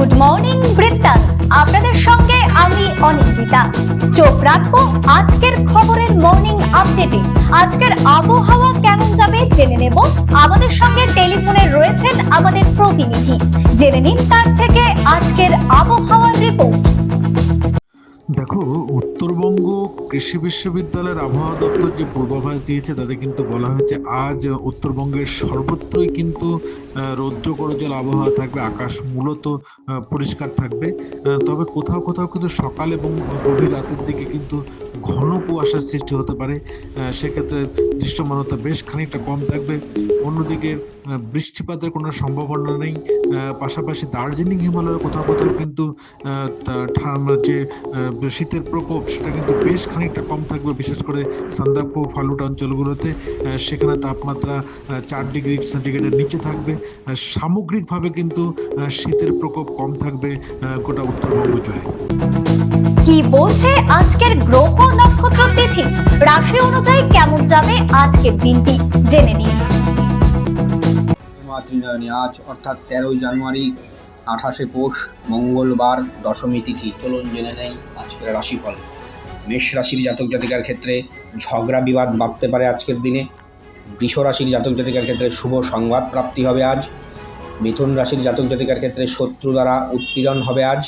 Good morning বৃত্তান্ত, আপনাদের সঙ্গে আমি অনিন্দিতা। চোখ রাখবো আজকের খবরের মর্নিং আপডেটে। আজকের আবহাওয়া কেমন যাবে জেনে নেব। আমাদের সঙ্গে টেলিফোনে রয়েছেন আমাদের প্রতিনিধি, জেনে নিন তার থেকে আজকের আবহাওয়ার রিপোর্ট। দেখো, উত্তরবঙ্গ কৃষি বিশ্ববিদ্যালয়ের আবহাওয়া দপ্তর যে পূর্বাভাস দিয়েছে তাতে কিন্তু বলা হয়েছে আজ উত্তরবঙ্গের সর্বত্রই কিন্তু রৌদ্র করজল আবহাওয়া থাকবে। আকাশ মূলত পরিষ্কার থাকবে, তবে কোথাও কোথাও কিন্তু সকাল এবং গভীর রাতের দিকে কিন্তু ঘন কুয়াশার সৃষ্টি হতে পারে। সেক্ষেত্রে দৃশ্যমানতা বেশ খানিকটা কম থাকবে। অন্যদিকে বৃষ্টিপাতের কোনো সম্ভাবনা নেই। পাশাপাশি দার্জিলিং হিমালয়ের কোথাও কোথাও কিন্তু যে শীতের প্রকোপ সেটা কিন্তু বেশ খানিকটা কম থাকবে, বিশেষ করে সান্দাকফু ফালুট অঞ্চলগুলোতে। সেখানে তাপমাত্রা 4 ডিগ্রি সেন্টিগ্রেডের নিচে থাকবে। সামগ্রিকভাবে কিন্তু শীতের প্রকোপ কম থাকবে গোটা উত্তরবঙ্গ জুড়ে। কি বলছে আজকের গ্রহ নক্ষত্র তিথি, রাশি অনুযায়ী কেমন যাবে আজকের দিনটি জেনে নিন। আজ অর্থাৎ 13 জানুয়ারি 28 পৌষ মঙ্গলবার দশমী তিথি। চলুন জেনে নেই আজকের রাশিফল। মেষ রাশির জাতক জাতিকার ক্ষেত্রে ঝগড়া বিবাদ বাড়তে পারে আজকের দিনে। বৃষ রাশির জাতক জাতিকার ক্ষেত্রে শুভ সংবাদ প্রাপ্তি হবে আজ। মিথুন রাশির জাতক জাতিকার ক্ষেত্রে শত্রু দ্বারা উৎপীড়ন হবে আজ।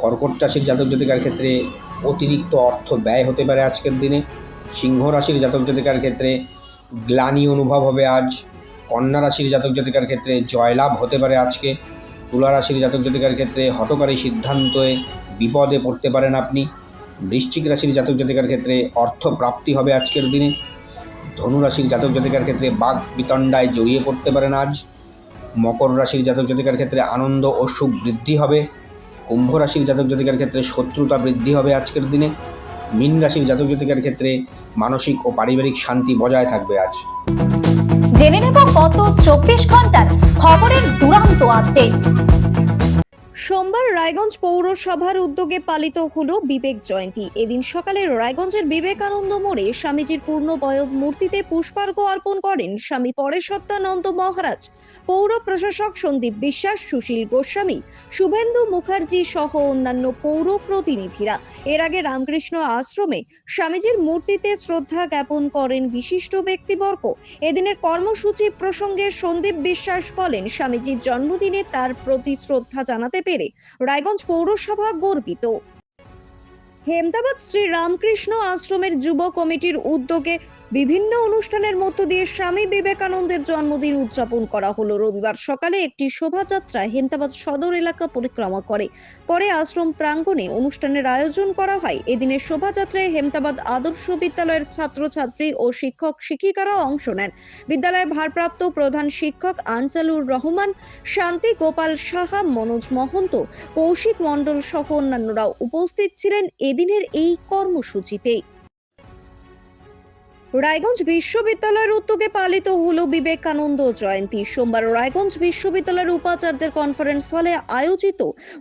কর্কট রাশির জাতক জাতিকার ক্ষেত্রে অতিরিক্ত অর্থ ব্যয় হতে পারে আজকের দিনে। সিংহ রাশির জাতক জাতিকার ক্ষেত্রে গ্লানি অনুভব হবে আজ। কন্যা রাশির জাতক জাতিকার ক্ষেত্রে জয়লাভ হতে পারে আজকে। তুলা রাশির জাতক জাতিকার ক্ষেত্রে হঠকারী সিদ্ধান্তে বিপদে পড়তে পারেন আপনি। বৃশ্চিক রাশির জাতক জাতিকার ক্ষেত্রে অর্থ প্রাপ্তি হবে আজকের দিনে। ধনু রাশির জাতক জাতিকার ক্ষেত্রে বাক বিতণ্ডায় জড়িয়ে পড়তে পারেন আজ। মকর রাশির জাতক জাতিকার ক্ষেত্রে আনন্দ ও সুখ বৃদ্ধি হবে। কুম্ভ রাশির জাতক জাতিকার ক্ষেত্রে শত্রুতা বৃদ্ধি হবে আজকের দিনে। মীন রাশির জাতক জাতিকার ক্ষেত্রে মানসিক ও পারিবারিক শান্তি বজায় থাকবে আজ। জেনে নেব গত 24 ঘন্টার খবরের দুরন্ত আপডেট। সোমবার রায়গঞ্জ পৌরসভার উদ্যোগে পালিত হলো বিবেক জয়ন্তী। এদিন সকালে রায়গঞ্জের বিবেকানন্দ মোড়ে স্বামীজির পূর্ণবয়ব মূর্তিতে পুষ্পার্ঘ্য অর্পণ করেন স্বামী পরেশত্যানন্দ মহারাজ। পৌর প্রশাসক সন্দীপ বিশ্বাস, সুশীল গোস্বামী, শুভেন্দু মুখার্জি সহ অন্যান্য পৌর প্রতিনিধিরা। এর আগে রামকৃষ্ণ আশ্রমে স্বামীজির মূর্তিতে শ্রদ্ধা জ্ঞাপন করেন বিশিষ্ট ব্যক্তিবর্গ। এদিনের কর্মসূচি প্রসঙ্গে সন্দীপ বিশ্বাস বলেন, স্বামীজির জন্মদিনে তার প্রতি শ্রদ্ধা জানাতে পেরে রায়গঞ্জ পৌরসভা গর্বিত। হেমতাবাদ শ্রী রামকৃষ্ণ আশ্রমের যুব কমিটির উদ্যোগে বিভিন্ন অনুষ্ঠানের মধ্য দিয়ে স্বামী বিবেকানন্দের জন্মদিন উদযাপন করা হলো। রবিবার সকালে একটি শোভাযাত্রা হেমতাবাদ সদর এলাকা পরিক্রমা করে পরে আশ্রম প্রাঙ্গণে অনুষ্ঠানের আয়োজন করা হয়। এদিনের শোভাযাত্রায় হেমতাবাদ আদর্শ বিদ্যালয়ের ছাত্রছাত্রী ও শিক্ষক শিক্ষিকারা অংশ নেন। বিদ্যালয়ের ভারপ্রাপ্ত প্রধান শিক্ষক আনসালুর রহমান, শান্তি গোপাল সাহা, মনোজ মহন্ত, কৌশিক মণ্ডল সহ অন্যান্যরাও উপস্থিত ছিলেন এদিনের এই কর্মসূচিতে। রায়গঞ্জ বিশ্ববিদ্যালয়ের উদ্যোগে পালিত হলো বিবেকানন্দ জয়ন্তী। সোমবার রায়গঞ্জ বিশ্ববিদ্যালয়ের উপাচার্যের কনফারেন্স হলে আয়োজিত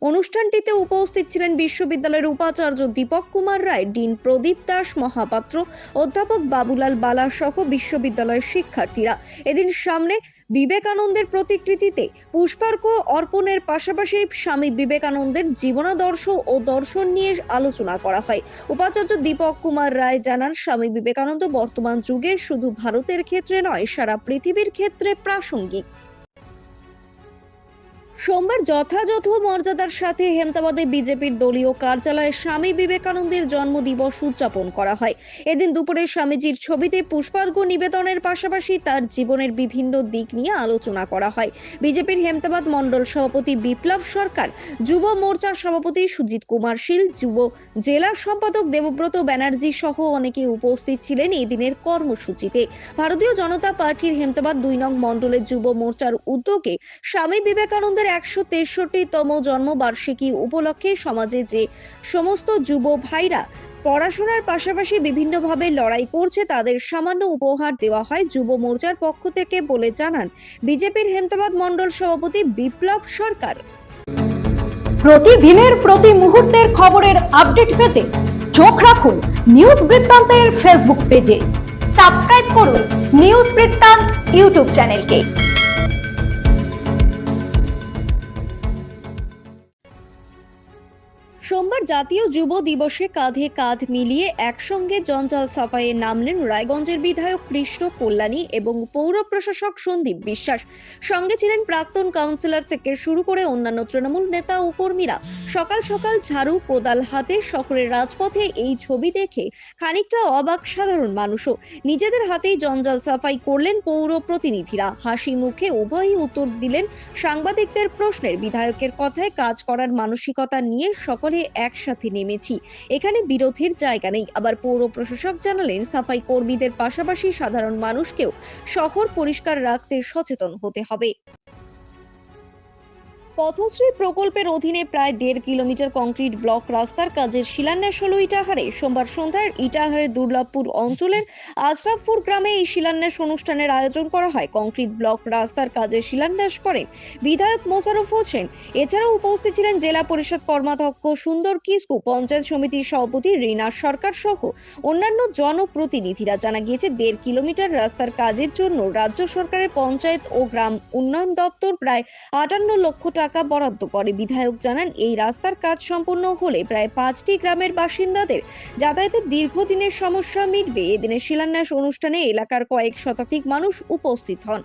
অনুষ্ঠানটিতে উপস্থিত ছিলেন বিশ্ববিদ্যালয়ের উপাচার্য দীপক কুমার রায়, ডিন প্রদীপ দাস মহাপাত্র, অধ্যাপক বাবুলাল বালা সহ বিশ্ববিদ্যালয়ের শিক্ষার্থীরা। এদিন সামনে বিবেকানন্দের প্রতিকৃতিতে পুষ্পার্ঘ্য অর্পণের পাশাপাশি স্বামী বিবেকানন্দের জীবনাদর্শ ও দর্শন নিয়ে আলোচনা করা হয়। উপাচার্য দীপক কুমার রায় জানান, স্বামী বিবেকানন্দ বর্তমান যুগে শুধু ভারতের ক্ষেত্রে নয়, সারা পৃথিবীর ক্ষেত্রে প্রাসঙ্গিক। সোমবার যথাযথ মর্যাদার সাথে হেমতাবাদে বিজেপির দলীয় কার্যালয়ে স্বামী বিবেকানন্দের জন্মদিবস উদযাপন করা হয়। এদিন দুপুরে স্বামীজির ছবিতে পুষ্পার্ঘ্য নিবেদনের পাশাপাশি তার জীবনের বিভিন্ন দিক নিয়ে আলোচনা করা হয়। বিজেপির হেমতাবাদ মণ্ডল সভাপতি বিপ্লব সরকার, যুব মোর্চার সভাপতি সুজিত কুমার শীল, যুব জেলা সম্পাদক দেবব্রত ব্যানার্জি সহ অনেকে উপস্থিত ছিলেন এই দিনের কর্মসূচিতে। ভারতীয় জনতা পার্টির হেমতাবাদ 2 নং মণ্ডলের যুব মোর্চার উদ্যোগে স্বামী বিবেকানন্দের 163তম জন্মবার্ষিকী উপলক্ষে সমাজে যে সমস্ত যুব ভাইরা পড়াশোনার পাশাপাশি বিভিন্নভাবে লড়াই করছে তাদের সামান্য উপহার দেওয়া হয় যুব মোর্চার পক্ষ থেকে বলে জানান বিজেপির হেমতাবাদ মণ্ডল সভাপতি বিপ্লব সরকার। প্রতিদিনের প্রতি মুহূর্তের খবরের আপডেট পেতে চোখ রাখুন নিউজ বৃত্তান্তের ফেসবুক পেজে। সাবস্ক্রাইব করুন নিউজ বৃত্তান্ত ইউটিউব চ্যানেলকে। সোমবার জাতীয় যুব দিবসে কাঁধে কাঁধ মিলিয়ে একসঙ্গে জঞ্জাল সাফাইয়ে নামলেন রায়গঞ্জের বিধায়ক কৃষ্ণ কল্যাণী এবং পৌর প্রশাসক সন্দীপ বিশ্বাস। সঙ্গে ছিলেন প্রাক্তন কাউন্সিলর থেকে শুরু করে অন্যান্য তৃণমূল নেতা ও কর্মীরা। সকাল সকাল ঝাড়ু কোদাল হাতে শহরের রাজপথে এই ছবি দেখে খানিকটা অবাক সাধারণ মানুষও। নিজেদের হাতেই জঞ্জাল সাফাই করলেন পৌর প্রতিনিধিরা। হাসি মুখে উভয়ই উত্তর দিলেন সাংবাদিকদের প্রশ্নের। বিধায়কের কথায় কাজ করার মানসিকতা নিয়ে সকলে একসাথে নেমেছি, এখানে বিরোধের জায়গা নেই। আবার পৌর প্রশাসক জানালেন সাফাই কর্মীদের পাশাপাশি সাধারণ মানুষকেও শহর পরিষ্কার রাখতে সচেতন হতে হবে। পথশ্রী প্রকল্পের অধীনে প্রায় 1.5 কিলোমিটার কংক্রিট ব্লক রাস্তার কাজের শিলান্যাস হলো ইটাহারে। সোমবার সন্ধ্যায় ইটাহারের দুর্লভপুর অঞ্চলের আশরাফপুর গ্রামে এই শিলান্যাস অনুষ্ঠানের আয়োজন করা হয়। কংক্রিট ব্লক রাস্তার কাজের শিলান্যাস করেন বিধায়ক মোশাররফ হোসেন। এছাড়াও উপস্থিত ছিলেন জেলা পরিষদ কর্মাধ্যক্ষ সুন্দর কিসকু, পঞ্চায়েত সমিতির সভাপতি রীনা সরকার সহ অন্যান্য জনপ্রতিনিধিরা। জানা গিয়েছে 1.5 কিলোমিটার রাস্তার কাজের জন্য রাজ্য সরকারের পঞ্চায়েত ও গ্রাম উন্নয়ন দপ্তর প্রায় 58 লক্ষ টাকা বরাদ্দ করে। বিধায়ক জানান এই রাস্তার কাজ সম্পূর্ণ হলে প্রায় 5টি গ্রামের বাসিন্দাদের যাতায়াতের দীর্ঘদিনের সমস্যা মিটবে। এদিনের শিলান্যাস অনুষ্ঠানে এলাকার কয়েক শতাধিক মানুষ উপস্থিত হন।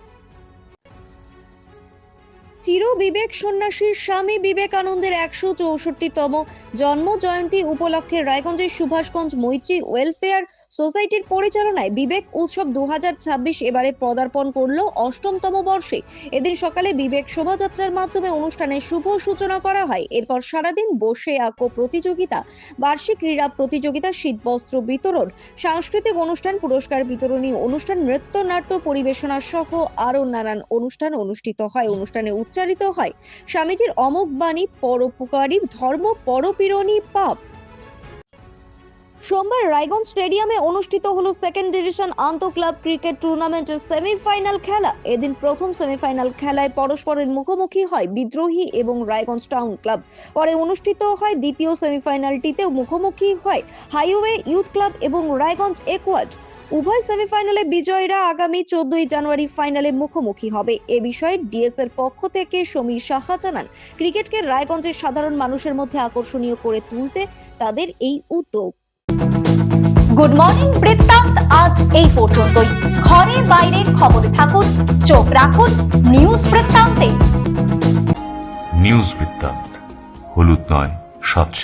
চির বিবেক সন্ন্যাসী স্বামী বিবেকানন্দের 164তম জন্ম জয়ন্তী উপলক্ষে রায়গঞ্জের সুভাষগঞ্জ মৈত্রী ওয়েলফেয়ার সোসাইটির পরিচালনায় বিবেক উৎসব 2026 এবারে পদার্পণ করলো 8তম বর্ষে। এদিন সকালে বিবেক শোভাযাত্রার মাধ্যমে অনুষ্ঠানের শুভ সূচনা করা হয়। এরপর সারাদিন বসে আঁকো প্রতিযোগিতা, বার্ষিক ক্রীড়া প্রতিযোগিতা, শীতবস্ত্র বিতরণ, সাংস্কৃতিক অনুষ্ঠান, পুরস্কার বিতরণী অনুষ্ঠান, নৃত্য নাট্য পরিবেশনা সহ আরো নানান অনুষ্ঠান অনুষ্ঠিত হয়। অনুষ্ঠানে উচ্চারিত হয় স্বামীজির অমোঘ বাণী, পরোপকারী ধর্ম, পরপীড়নী পাপ। সোমবার রায়গঞ্জ স্টেডিয়ামে অনুষ্ঠিত হলো 2nd ডিভিশন আন্তঃ ক্লাব ক্রিকেট টুর্নামেন্টের সেমিফাইনাল খেলা। এদিন প্রথম সেমিফাইনাল খেলায় পরস্পরের মুখোমুখি হয় বিদ্রোহী এবং রায়গঞ্জ টাউন ক্লাব। পরে অনুষ্ঠিত হয় দ্বিতীয় সেমিফাইনালটিতে মুখোমুখি হয় হাইওয়ে ইউথ ক্লাব এবং রায়গঞ্জ একোয়াড। উভয় সেমিফাইনালে বিজয়ীরা আগামী 14ই জানুয়ারি ফাইনালে মুখোমুখি হবে। এ বিষয়ে ডিএস এর পক্ষ থেকে সমীর সাহা জানান, ক্রিকেটকে রায়গঞ্জের সাধারণ মানুষের মধ্যে আকর্ষণীয় করে তুলতে তাদের এই উদ্যোগ। গুড মর্নিং বৃত্তান্ত আজ এই পর্যন্তই। ঘরে বাইরে খবরে থাকুন, চোখ রাখুন নিউজ বৃত্তান্তে। নিউজ বৃত্তান্ত, হলুদ নয়, স্বচ্ছ।